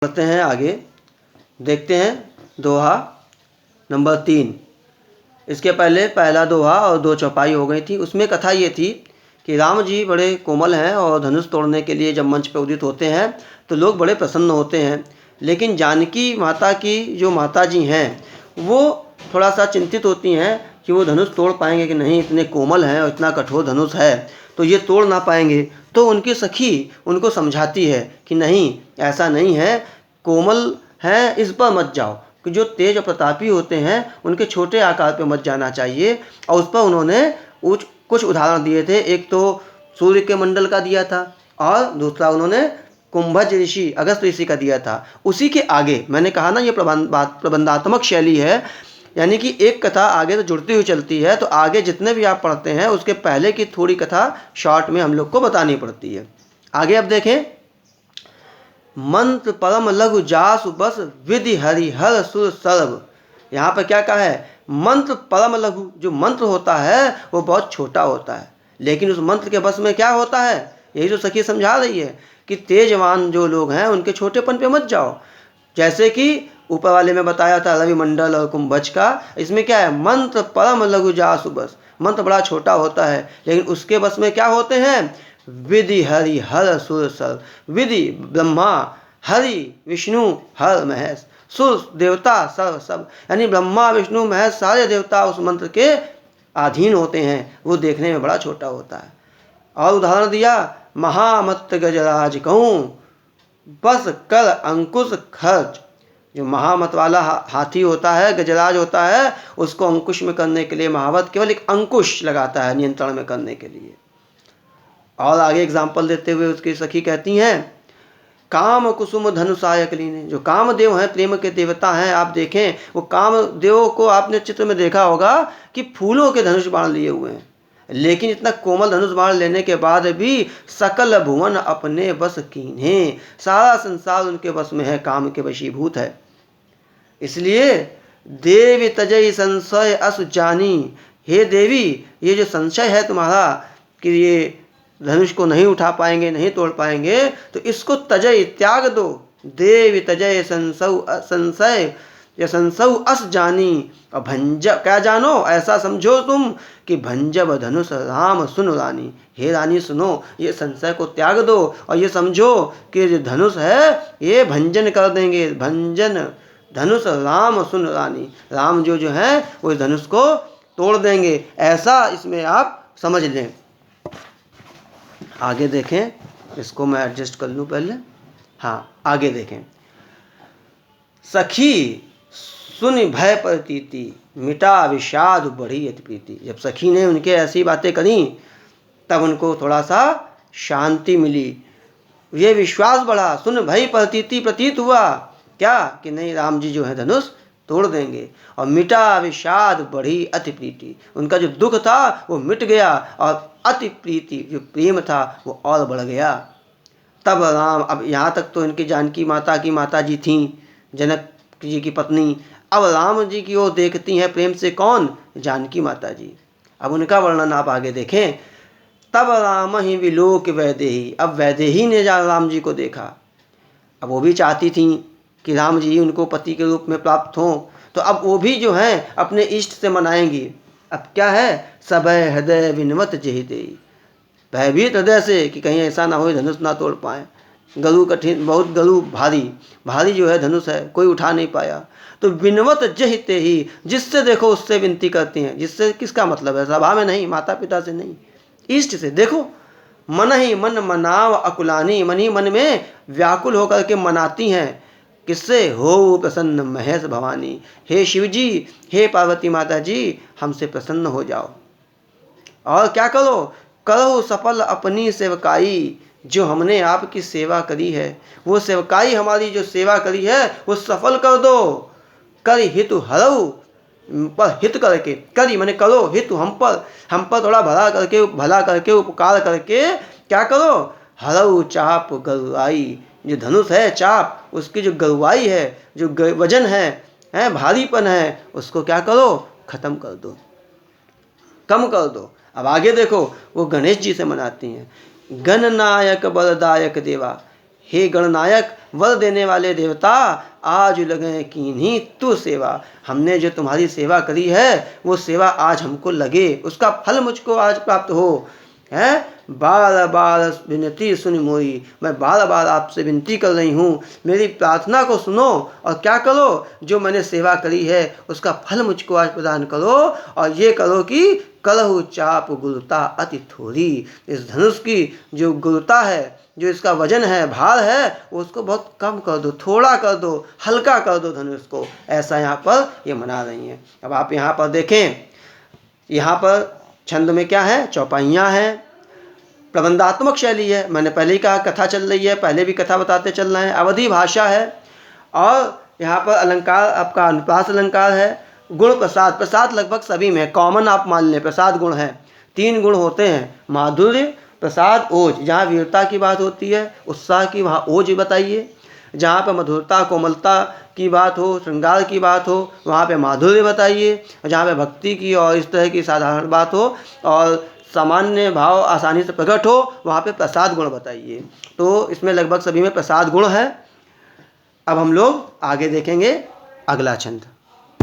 बढ़ते हैं आगे, देखते हैं दोहा नंबर 3। इसके पहले पहला दोहा और 2 चौपाई हो गई थी। उसमें कथा ये थी कि राम जी बड़े कोमल हैं और धनुष तोड़ने के लिए जब मंच पर उदित होते हैं तो लोग बड़े प्रसन्न होते हैं, लेकिन जानकी माता की जो माता जी हैं वो थोड़ा सा चिंतित होती हैं कि वो धनुष तोड़ पाएंगे कि नहीं, इतने कोमल हैं और इतना कठोर धनुष है तो ये तोड़ ना पाएंगे। तो उनकी सखी उनको समझाती है कि नहीं, ऐसा नहीं है, कोमल है इस पर मत जाओ, कि जो तेज और प्रतापी होते हैं उनके छोटे आकार पे मत जाना चाहिए। और उस पर उन्होंने कुछ उदाहरण दिए थे। एक तो सूर्य के मंडल का दिया था और दूसरा उन्होंने कुंभज ऋषि, अगस्त ऋषि का दिया था। उसी के आगे मैंने कहा ना, ये प्रबंधात्मक शैली है, यानी कि एक कथा आगे तो जुड़ती हुई चलती है, तो आगे जितने भी आप पढ़ते हैं उसके पहले की थोड़ी कथा शॉर्ट में हम लोग को बतानी पड़ती है। आगे अब देखें, मंत्र परम लघु जासु बस विधि हरिहर सुर सर्व। यहाँ पर क्या कहा है? मंत्र परम लघु, जो मंत्र होता है वो बहुत छोटा होता है, लेकिन उस मंत्र के बस में क्या होता है? यही जो सखी समझा रही है कि तेजवान जो लोग हैं उनके छोटेपन पे मत जाओ। जैसे कि ऊपर वाले में बताया था रवि मंडल और कुंभज का, इसमें क्या है? मंत्र परम लघु जासु बस, मंत्र बड़ा छोटा होता है लेकिन उसके बस में क्या होते हैं? विधि हरि हर सुर सर्व। विधि ब्रह्मा, हरि विष्णु, हर महेश, सुर देवता, सर्व सब, यानी ब्रह्मा विष्णु महेश सारे देवता उस मंत्र के अधीन होते हैं। वो देखने में बड़ा छोटा होता है। और उदाहरण दिया, महामत्त गजराज कहूँ बस कर अंकुश खर्च। जो महामत वाला हाथी होता है, गजराज होता है, उसको अंकुश में करने के लिए महावत केवल एक अंकुश लगाता है नियंत्रण में करने के लिए। और आगे एग्जाम्पल देते हुए उसकी सखी कहती हैं, काम कुसुम धनुषायक लीने। जो कामदेव हैं, प्रेम के देवता हैं, आप देखें वो कामदेव को आपने चित्र में देखा होगा कि फूलों के धनुष बाण लिए हुए हैं, लेकिन इतना कोमल धनुष बाण लेने के बाद भी सकल भुवन अपने बस कीन्हे। सारा संसार उनके बस में है, काम के वशीभूत है। इसलिए देवी तजई संशय अस जानी। हे देवी, ये जो संशय है तुम्हारा कि ये धनुष को नहीं उठा पाएंगे, नहीं तोड़ पाएंगे, तो इसको तजय त्याग दो। देवी तजय संशय या संसौ अस जानी। और भंज क्या जानो? ऐसा समझो तुम कि भंजब धनुष राम सुन रानी। हे रानी सुनो, ये संशय को त्याग दो और ये समझो कि जो धनुष है ये भंजन कर देंगे। भंजन धनुष राम सुन रानी, राम जो है वो इस धनुष को तोड़ देंगे, ऐसा इसमें आप समझ लें। आगे देखें, इसको मैं एडजस्ट कर लूँ पहले। हाँ, आगे देखें, सखी सुन भय प्रतीति मिटा विषाद बढ़ी अति प्रीति। जब सखी ने उनके ऐसी बातें करी तब उनको थोड़ा सा शांति मिली, ये विश्वास बढ़ा। सुन भय प्रतीति, प्रतीत हुआ क्या कि नहीं, राम जी जो है धनुष तोड़ देंगे। और मिटा विषाद बढ़ी अति प्रीति, उनका जो दुख था वो मिट गया और अति प्रीति जो प्रेम था वो और बढ़ गया। तब राम, अब यहाँ तक तो इनकी जानकी माता की माता जी थीं, जनक जी की पत्नी। अब राम जी की ओर देखती हैं प्रेम से कौन? जानकी माता जी। अब उनका वर्णन आप आगे देखें। तब राम ही विलोक वैदेही। अब वैदेही ने राम जी को देखा। अब वो भी चाहती थी कि राम जी उनको पति के रूप में प्राप्त हों, तो अब वो भी जो हैं अपने इष्ट से मनाएंगी। अब क्या है? सबय हृदय विनवत जेहि देई। भयभीत हृदय से कि कहीं ऐसा ना हो धनुष ना तोड़ पाए। गरु कठिन, बहुत गरु भारी जो है धनुष है, कोई उठा नहीं पाया। तो विनवत जहिते ही, जिससे देखो उससे विनती करती हैं। जिससे किसका मतलब है? सभा में नहीं, माता पिता से नहीं, इष्ट से। देखो, मन ही मन मनाव अकुलानी, मन ही मन में व्याकुल होकर के मनाती हैं। किससे? हो प्रसन्न महेश भवानी। हे शिव जी, हे पार्वती माता जी, हमसे प्रसन्न हो जाओ। और क्या करो? करो सफल अपनी सेवकाई। जो हमने आपकी सेवा करी है, वो सेवकाई हमारी जो सेवा करी है वो सफल कर दो। कर हितु हरऊ, पर हित करके, करी मैंने करो, हितु हम पर थोड़ा भला करके उपकार करके क्या करो? हरऊ चाप गरुआई। जो धनुष है चाप, उसकी जो गरुआई है, जो वजन है भारीपन है, उसको क्या करो? खत्म कर दो, कम कर दो। अब आगे देखो, वो गणेश जी से मनाती हैं। गणनायक बलदायक देवा। हे गणनायक वर देने वाले देवता, आज लगे कीन्ही तू सेवा। हमने जो तुम्हारी सेवा करी है वो सेवा आज हमको लगे, उसका फल मुझको आज प्राप्त हो। है बार बार विनती सुन मोरी, मैं बार बार आपसे विनती कर रही हूँ, मेरी प्रार्थना को सुनो और क्या करो, जो मैंने सेवा करी है उसका फल मुझको आज प्रदान करो। और ये करो कि करहु चाप गुरुता अति थोड़ी, इस धनुष की जो गुरुता है, जो इसका वजन है, भार है, उसको बहुत कम कर दो, थोड़ा कर दो, हल्का कर दो धनुष को। ऐसा यहाँ पर ये मना रही हैं। अब आप यहाँ पर देखें, यहाँ पर छंद में क्या है, चौपाइयाँ हैं, प्रबंधात्मक शैली है। मैंने पहले ही कहा कथा चल रही है, पहले भी कथा बताते चल रहे हैं। अवधि भाषा है और यहाँ पर अलंकार आपका अनुप्रास अलंकार है। गुण प्रसाद, प्रसाद लगभग सभी में कॉमन आप मान लें, प्रसाद गुण है। 3 गुण होते हैं, माधुर्य, प्रसाद, ओज। जहाँ वीरता की बात होती है, उत्साह की, वहाँ ओज बताइए। जहाँ पर मधुरता, कोमलता की बात हो, श्रृंगार की बात हो, वहाँ पे माधुर्य बताइए। जहाँ पे भक्ति की और इस तरह की साधारण बात हो और सामान्य भाव आसानी से प्रकट हो, वहाँ पे प्रसाद गुण बताइए। तो इसमें लगभग सभी में प्रसाद गुण है। अब हम लोग आगे देखेंगे अगला छंद।